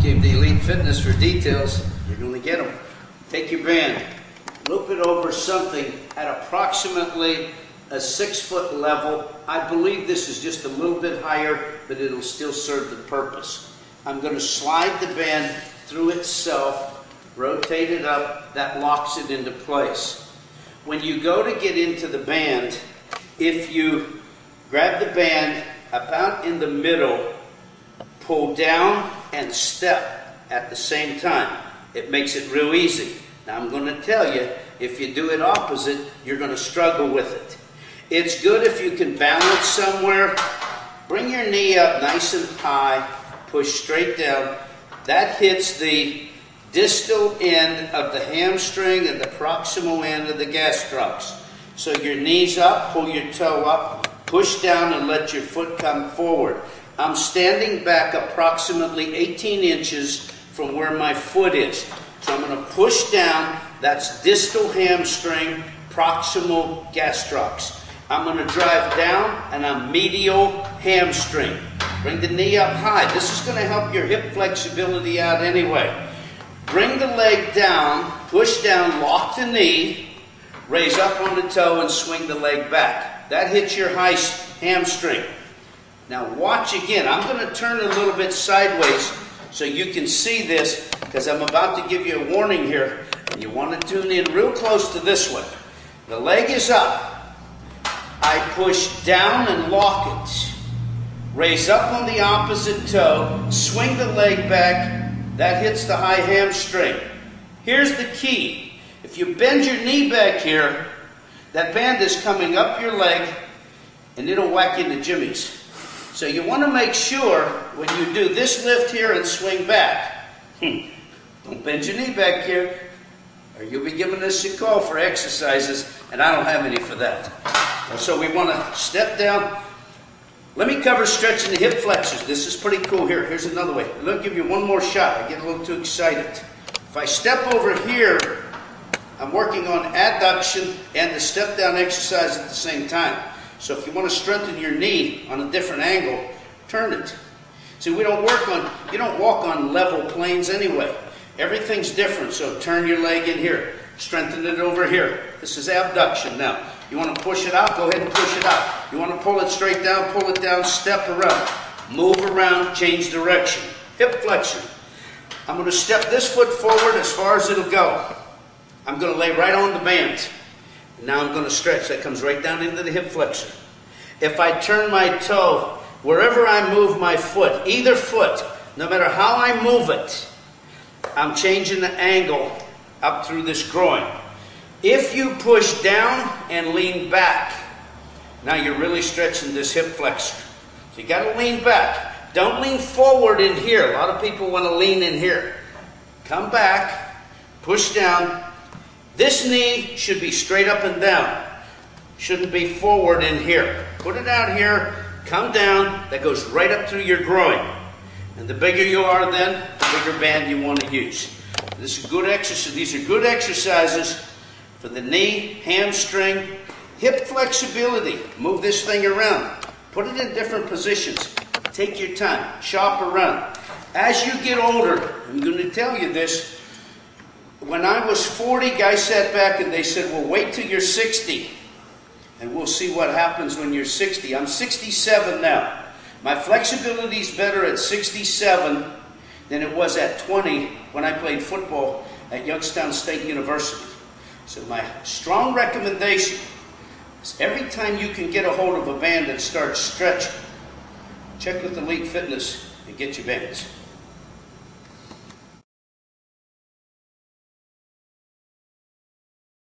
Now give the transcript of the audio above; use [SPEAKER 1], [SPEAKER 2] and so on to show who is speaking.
[SPEAKER 1] Came to Elite Fitness for details. You're going to get them. Take your band, loop it over something at approximately a 6-foot level. I believe this is just a little bit higher, but it'll still serve the purpose. I'm going to slide the band through itself, rotate it up, that locks it into place. When you go to get into the band, if you grab the band about in the middle, pull down and step at the same time. It makes it real easy. Now I'm going to tell you, if you do it opposite, you're going to struggle with it. It's good if you can balance somewhere. Bring your knee up nice and high, push straight down. That hits the distal end of the hamstring and the proximal end of the gastrocs. So your knee's up, pull your toe up, push down and let your foot come forward. I'm standing back approximately 18 inches from where my foot is. So I'm going to push down, that's distal hamstring, proximal gastrocs. I'm going to drive down and I'm medial hamstring. Bring the knee up high. This is going to help your hip flexibility out anyway. Bring the leg down, push down, lock the knee, raise up on the toe and swing the leg back. That hits your high hamstring. Now watch again. I'm going to turn a little bit sideways so you can see this, because I'm about to give you a warning here, and you want to tune in real close to this one. The leg is up. I push down and lock it. Raise up on the opposite toe, swing the leg back. That hits the high hamstring. Here's the key. If you bend your knee back here, that band is coming up your leg and it'll whack into jimmies. So you want to make sure when you do this lift here and swing back, don't bend your knee back here, or you'll be giving us a call for exercises, and I don't have any for that. So we want to step down. Let me cover stretching the hip flexors. This is pretty cool here. Here's another way. Let me give you one more shot. I get a little too excited. If I step over here, I'm working on adduction and the step down exercise at the same time. So if you want to strengthen your knee on a different angle, turn it. See, you don't walk on level planes anyway. Everything's different, so turn your leg in here. Strengthen it over here. This is abduction now. You want to push it out, go ahead and push it out. You want to pull it straight down, pull it down, step around. Move around, change direction. Hip flexion. I'm going to step this foot forward as far as it'll go. I'm going to lay right on the band. Now I'm going to stretch. That comes right down into the hip flexor. If I turn my toe, wherever I move my foot, either foot, no matter how I move it, I'm changing the angle up through this groin. If you push down and lean back, now you're really stretching this hip flexor. So you got to lean back. Don't lean forward in here. A lot of people want to lean in here. Come back, push down. This knee should be straight up and down. Shouldn't be forward in here. Put it out here, come down. That goes right up through your groin. And the bigger you are then, the bigger band you want to use. This is good exercise. These are good exercises for the knee, hamstring, hip flexibility. Move this thing around. Put it in different positions. Take your time. Shop around. As you get older, I'm going to tell you this. When I was 40, guys sat back and they said, well, wait till you're 60 and we'll see what happens when you're 60. I'm 67 now. My flexibility is better at 67 than it was at 20 when I played football at Youngstown State University. So my strong recommendation is every time you can get a hold of a band and start stretching, check with Elite Fitness and get your bands.